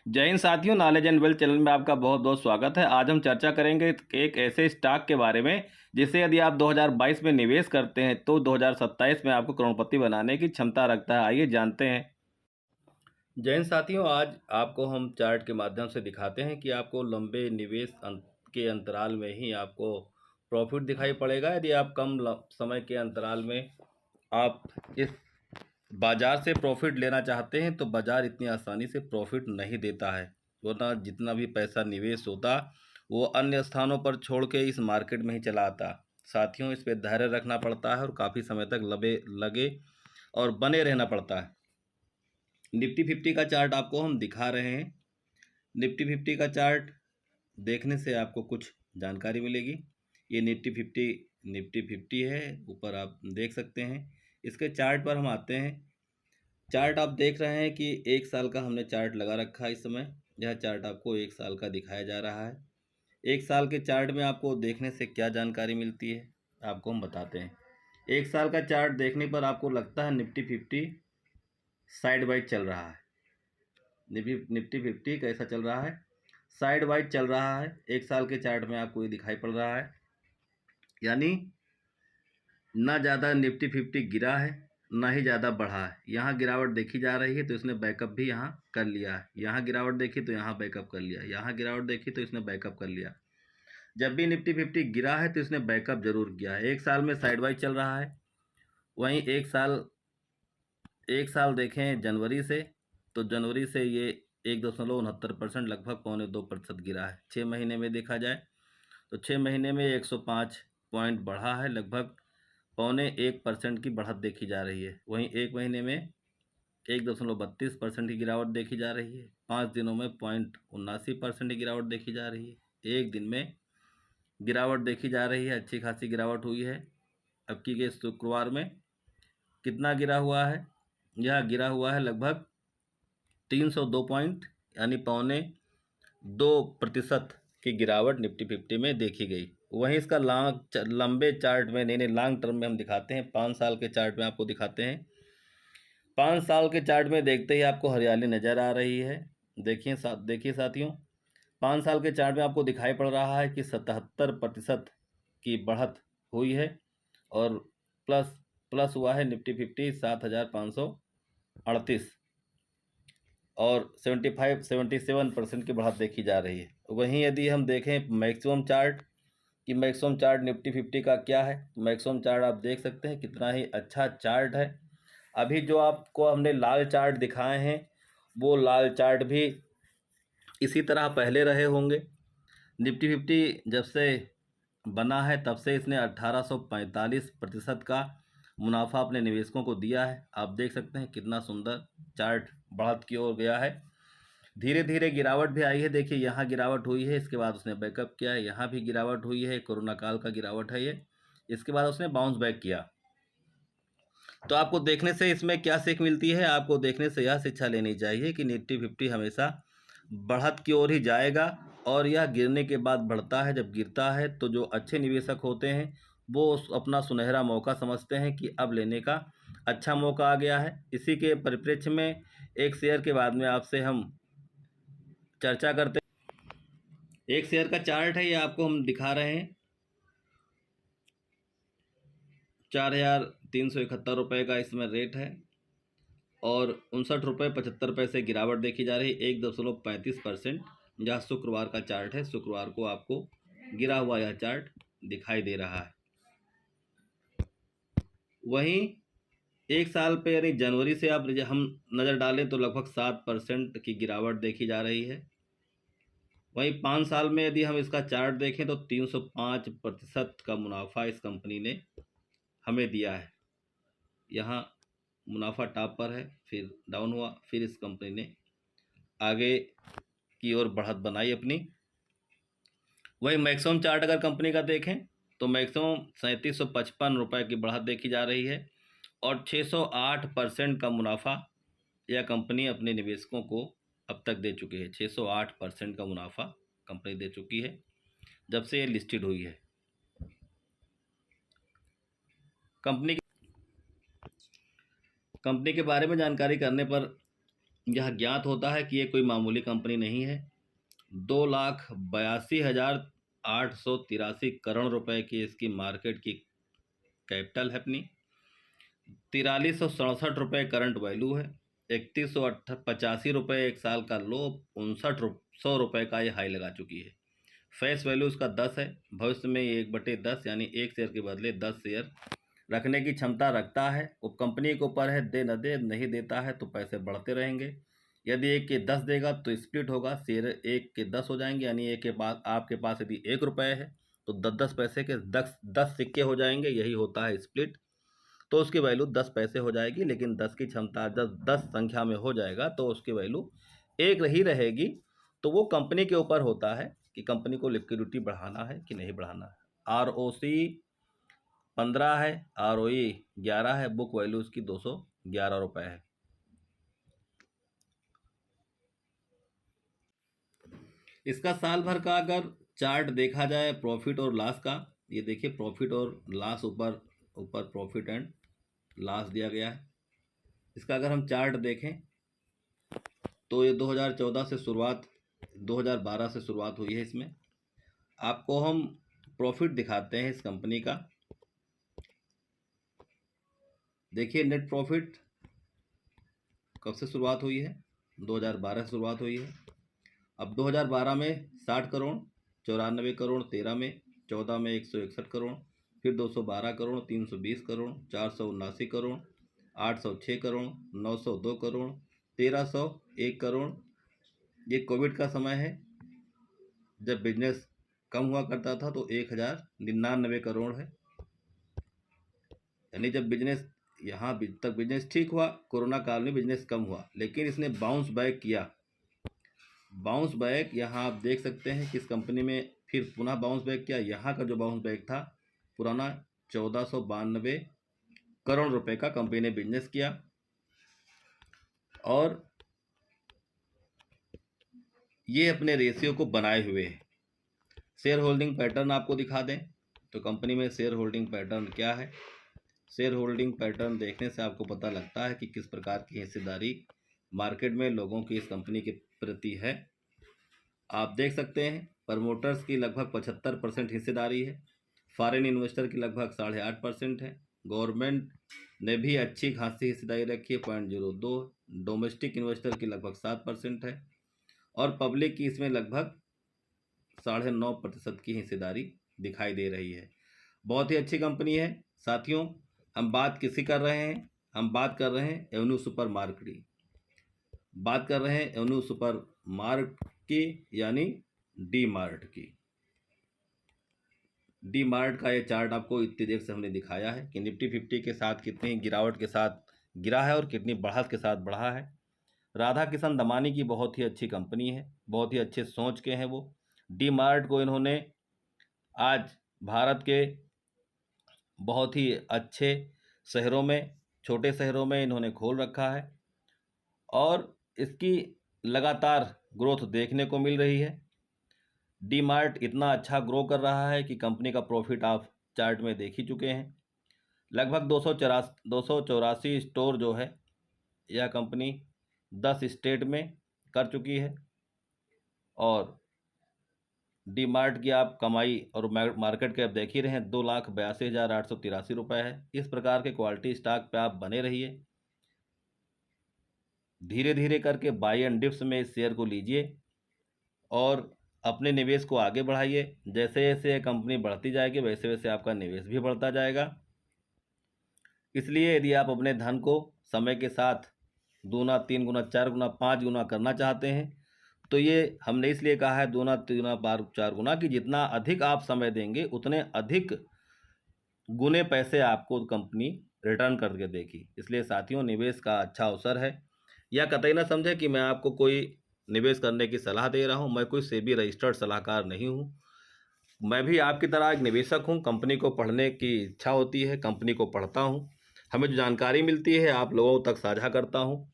जय हिंद साथियों, knowledge and wealth channel में आपका बहुत बहुत स्वागत है। आज हम चर्चा करेंगे एक ऐसे स्टॉक के बारे में जिसे यदि आप 2022 में निवेश करते हैं तो 2027 में आपको करोड़पति बनाने की क्षमता रखता है। आइए जानते हैं। जय हिंद साथियों, आज आपको हम चार्ट के माध्यम से दिखाते हैं कि आपको लंबे निवेश के अंतराल में ही आपको प्रॉफिट दिखाई पड़ेगा। यदि आप कम समय के अंतराल में आप इस बाजार से प्रॉफिट लेना चाहते हैं तो बाजार इतनी आसानी से प्रॉफिट नहीं देता है, वरना जितना भी पैसा निवेश होता वो अन्य स्थानों पर छोड़ के इस मार्केट में ही चला आता। साथियों, इस पे धैर्य रखना पड़ता है और काफ़ी समय तक लगे और बने रहना पड़ता है। निफ्टी 50 का चार्ट आपको हम दिखा रहे हैं। निफ्टी 50 का चार्ट देखने से आपको कुछ जानकारी मिलेगी। ये निफ्टी 50 है, ऊपर आप देख सकते हैं। इसके चार्ट पर हम आते हैं। चार्ट आप देख रहे हैं कि 1 साल का हमने चार्ट लगा रखा है। इस समय यह चार्ट आपको 1 साल का दिखाया जा रहा है। 1 साल के चार्ट में आपको देखने से क्या जानकारी मिलती है आपको हम बताते हैं। 1 साल का चार्ट देखने पर आपको लगता है निफ्टी 50 साइड वाइज चल रहा है। निफ्टी 50 कैसा चल रहा है? साइड वाइज चल रहा है। 1 साल के चार्ट में आपको ये दिखाई पड़ रहा है, यानी ना ज़्यादा निफ्टी 50 गिरा है ना ही ज़्यादा बढ़ा है। यहाँ गिरावट देखी जा रही है तो इसने बैकअप भी यहाँ कर लिया है। यहाँ गिरावट देखी तो यहाँ बैकअप कर लिया, यहाँ गिरावट देखी तो इसने बैकअप कर लिया। जब भी निफ्टी 50 गिरा है तो इसने बैकअप जरूर किया है। 1 साल में साइड वाइज चल रहा है। वहीं एक साल देखें जनवरी से, तो जनवरी से ये 1.69% लगभग 1.25% गिरा है। 6 महीने में देखा जाए तो 6 महीने में 105 पॉइंट बढ़ा है, लगभग 0.25% की बढ़त देखी जा रही है। वहीं 1 महीने में 1.32% की गिरावट देखी जा रही है। 5 दिनों में 0.79% की गिरावट देखी जा रही है। एक दिन में गिरावट देखी जा रही है, अच्छी खासी गिरावट हुई है। अब की के शुक्रवार में कितना गिरा हुआ है? यह गिरा हुआ है लगभग 302 पॉइंट, यानी 0.2% की गिरावट निफ्टी 50 में देखी गई। वहीं इसका लंबे चार्ट में नहीं लॉन्ग टर्म में हम दिखाते हैं। 5 साल के चार्ट में आपको दिखाते हैं। 5 साल के चार्ट में देखते ही आपको हरियाली नज़र आ रही है। देखिए साथियों, 5 साल के चार्ट में आपको दिखाई पड़ रहा है कि 77% की बढ़त हुई है और प्लस हुआ है निफ्टी 50 7,538 और 77% की बढ़त देखी जा रही है। वहीं यदि हम देखें मैक्सिमम चार्ट कि मैक्सिमम चार्ट निफ्टी 50 का क्या है, तो मैक्सिमम चार्ट आप देख सकते हैं कितना ही अच्छा चार्ट है। अभी जो आपको हमने लाल चार्ट दिखाए हैं वो लाल चार्ट भी इसी तरह पहले रहे होंगे। निफ्टी 50 जब से बना है तब से इसने 1845% का मुनाफा अपने निवेशकों को दिया है। आप देख सकते हैं कितना सुंदर चार्ट बढ़त की ओर गया है। धीरे धीरे गिरावट भी आई है। देखिए यहाँ गिरावट हुई है, इसके बाद उसने बैकअप किया है। यहाँ भी गिरावट हुई है, कोरोना काल का गिरावट है ये। इसके बाद उसने बाउंस बैक किया। तो आपको देखने से इसमें क्या सीख मिलती है? आपको देखने से यह शिक्षा लेनी चाहिए कि निफ्टी 50 हमेशा बढ़त की ओर ही जाएगा और यह गिरने के बाद बढ़ता है। जब गिरता है तो जो अच्छे निवेशक होते हैं वो अपना सुनहरा मौका समझते हैं कि अब लेने का अच्छा मौका आ गया है। इसी के परिप्रेक्ष्य में एक शेयर के बाद में आपसे हम चर्चा करते हैं। एक शेयर का चार्ट है, ये आपको हम दिखा रहे हैं। 4,371 का इसमें रेट है और 59 रुपये 75 पैसे गिरावट देखी जा रही है, 1.35%। यह शुक्रवार का चार्ट है। शुक्रवार को आपको गिरा हुआ यह चार्ट दिखाई दे रहा है। वहीं 1 साल पे यानी जनवरी से आप हम नज़र डालें तो लगभग 7% की गिरावट देखी जा रही है। वहीं 5 साल में यदि हम इसका चार्ट देखें तो 305% का मुनाफा इस कंपनी ने हमें दिया है। यहाँ मुनाफा टॉप पर है, फिर डाउन हुआ, फिर इस कंपनी ने आगे की ओर बढ़त बनाई अपनी। वही मैक्सिमम चार्ट अगर कंपनी का देखें तो मैक्सिमम 3755 रुपये की बढ़त देखी जा रही है और 608% का मुनाफा यह कंपनी अपने निवेशकों को अब तक दे चुकी है। 608% का मुनाफा कंपनी दे चुकी है जब से ये लिस्टेड हुई है। कंपनी के बारे में जानकारी करने पर यह ज्ञात होता है कि ये कोई मामूली कंपनी नहीं है। 2,82,883 करोड़ रुपए की इसकी मार्केट की कैपिटल है अपनी। 4367 करंट वैल्यू है। 3185 एक साल का लो, 59 रुपये का ये हाई लगा चुकी है। फेस वैल्यू उसका 10 है। भविष्य में ये 1/10 यानी 1 शेयर के बदले 10 शेयर रखने की क्षमता रखता है। वो कंपनी के ऊपर है, दे न दे, नहीं देता है तो पैसे बढ़ते रहेंगे। यदि 1 के 10 देगा तो स्प्लिट होगा, शेयर 1 के 10 हो जाएंगे, यानी एक के पास आपके पास यदि 1 रुपये है तो 10 पैसे के 10 सिक्के हो जाएंगे, यही होता है स्प्लिट। तो उसकी वैल्यू 10 पैसे हो जाएगी, लेकिन 10 की क्षमता जब 10 संख्या में हो जाएगा तो उसकी वैल्यू 1 ही रहेगी। तो वो कंपनी के ऊपर होता है कि कंपनी को लिक्विडिटी बढ़ाना है कि नहीं बढ़ाना है। ROC 15 है, ROE 11 है, बुक वैल्यू उसकी 211 रुपये है। इसका साल भर का अगर चार्ट देखा जाए प्रॉफिट और लॉस का, ये देखिए प्रॉफिट और लॉस, ऊपर ऊपर प्रॉफिट एंड लॉस दिया गया है। इसका अगर हम चार्ट देखें तो ये 2014 से शुरुआत, 2012 से शुरुआत हुई है। इसमें आपको हम प्रॉफिट दिखाते हैं इस कंपनी का। देखिए नेट प्रॉफिट कब से शुरुआत हुई है, 2012 से शुरुआत हुई है। अब 2012 में 60 करोड़, 94 करोड़ 13 में, 14 में 161 करोड़, फिर 212 करोड़, 320 करोड़, 479 करोड़, 806 करोड़, 902 करोड़, 1301 करोड़। ये कोविड का समय है, जब बिजनेस कम हुआ करता था तो 1099 करोड़ है। यानी जब बिजनेस यहाँ तक बिजनेस ठीक हुआ, कोरोना काल में बिजनेस कम हुआ, लेकिन इसने बाउंस बैक किया। बाउंस बैक यहाँ आप देख सकते हैं कि इस कंपनी में फिर पुनः बाउंस बैक किया। यहाँ का जो बाउंस बैक था पुराना, 1492 करोड़ रुपए का कंपनी ने बिजनेस किया। और ये अपने रेशियो को बनाए हुए है। शेयर होल्डिंग पैटर्न आपको दिखा दें तो कंपनी में शेयर होल्डिंग पैटर्न क्या है। शेयर होल्डिंग पैटर्न देखने से आपको पता लगता है कि किस प्रकार की हिस्सेदारी मार्केट में लोगों की इस कंपनी के प्रति है। आप देख सकते हैं प्रमोटर्स की लगभग 75% हिस्सेदारी है। फॉरेन इन्वेस्टर की लगभग 8.5% है। गवर्नमेंट ने भी अच्छी खासी हिस्सेदारी रखी है, 0.02। डोमेस्टिक इन्वेस्टर की लगभग 7% है और पब्लिक की इसमें लगभग 9.5% की हिस्सेदारी दिखाई दे रही है। बहुत ही अच्छी कंपनी है साथियों। हम बात किसी कर रहे हैं, हम बात कर रहे हैं एवेन्यू सुपर मार्ट की, बात कर रहे हैं एवेन्यू सुपर मार्ट की, यानी डी मार्ट की। डी मार्ट का ये चार्ट आपको इतनी देर से हमने दिखाया है कि निफ्टी 50 के साथ कितनी गिरावट के साथ गिरा है और कितनी बढ़त के साथ बढ़ा है। राधा किशन दमानी की बहुत ही अच्छी कंपनी है, बहुत ही अच्छे सोच के हैं वो। डी मार्ट को इन्होंने आज भारत के बहुत ही अच्छे शहरों में, छोटे शहरों में इन्होंने खोल रखा है और इसकी लगातार ग्रोथ देखने को मिल रही है। डी मार्ट इतना अच्छा ग्रो कर रहा है कि कंपनी का प्रॉफिट आप चार्ट में देख ही चुके हैं। लगभग 284 स्टोर जो है यह कंपनी 10 स्टेट में कर चुकी है और डी मार्ट की आप कमाई और मार्केट कैप देख ही रहे हैं, 2,82,883 रुपये है। इस प्रकार के क्वालिटी स्टॉक पे आप बने रहिए। धीरे धीरे करके बाई एंड डिप्स में इस शेयर को लीजिए और अपने निवेश को आगे बढ़ाइए। जैसे जैसे कंपनी बढ़ती जाएगी वैसे वैसे आपका निवेश भी बढ़ता जाएगा। इसलिए यदि आप अपने धन को समय के साथ 2 गुना, 3 गुना, 4 गुना, 5 गुना करना चाहते हैं तो ये हमने इसलिए कहा है 2 गुना, 3 गुना, 4 गुना, कि जितना अधिक आप समय देंगे उतने अधिक गुने पैसे आपको कंपनी रिटर्न करके देगी। इसलिए साथियों, निवेश का अच्छा अवसर है। यह कतई ना समझे कि मैं आपको कोई निवेश करने की सलाह दे रहा हूं। मैं कोई सेबी रजिस्टर्ड सलाहकार नहीं हूं। मैं भी आपकी तरह एक निवेशक हूं। कंपनी को पढ़ने की इच्छा होती है, कंपनी को पढ़ता हूं। हमें जो जानकारी मिलती है आप लोगों तक साझा करता हूं।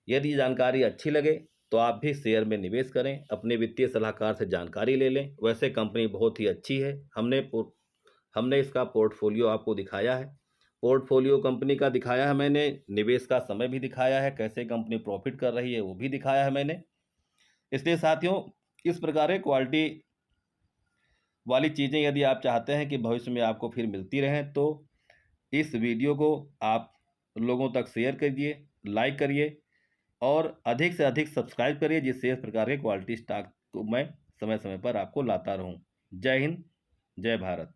यदि ये जानकारी अच्छी लगे तो आप भी शेयर में निवेश करें, अपने वित्तीय सलाहकार से जानकारी ले लें। वैसे कंपनी बहुत ही अच्छी है। हमने इसका पोर्टफोलियो आपको दिखाया है। पोर्टफोलियो कंपनी का दिखाया है मैंने, निवेश का समय भी दिखाया है, कैसे कंपनी प्रॉफिट कर रही है वो भी दिखाया है मैंने। इसलिए साथियों, इस प्रकार के क्वालिटी वाली चीज़ें यदि आप चाहते हैं कि भविष्य में आपको फिर मिलती रहें, तो इस वीडियो को आप लोगों तक शेयर करिए, लाइक करिए और अधिक से अधिक सब्सक्राइब करिए, जिससे इस प्रकार के क्वालिटी स्टॉक को मैं समय समय पर आपको लाता रहूं। जय हिंद, जय भारत।